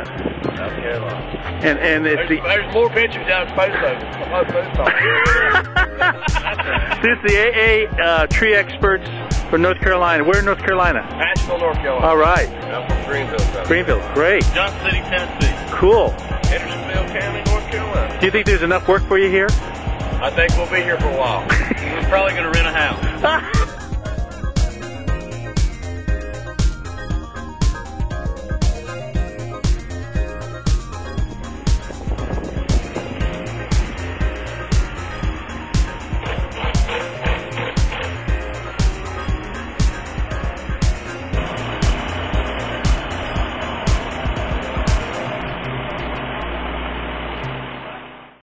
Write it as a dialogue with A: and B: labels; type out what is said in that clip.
A: Carolina?
B: South Carolina.
A: And it's
B: there's more bitches down in Paducah.
A: this is the AA tree experts from North Carolina. Where in North Carolina?
B: Asheville, North Carolina.
A: All right.
B: I'm from Greenville.
A: Greenville, great.
B: Johnson City, Tennessee.
A: Cool.
B: Hendersonville County, North Carolina.
A: Do you think there's enough work for you here?
B: I think we'll be here for a while. We're probably going to rent a house.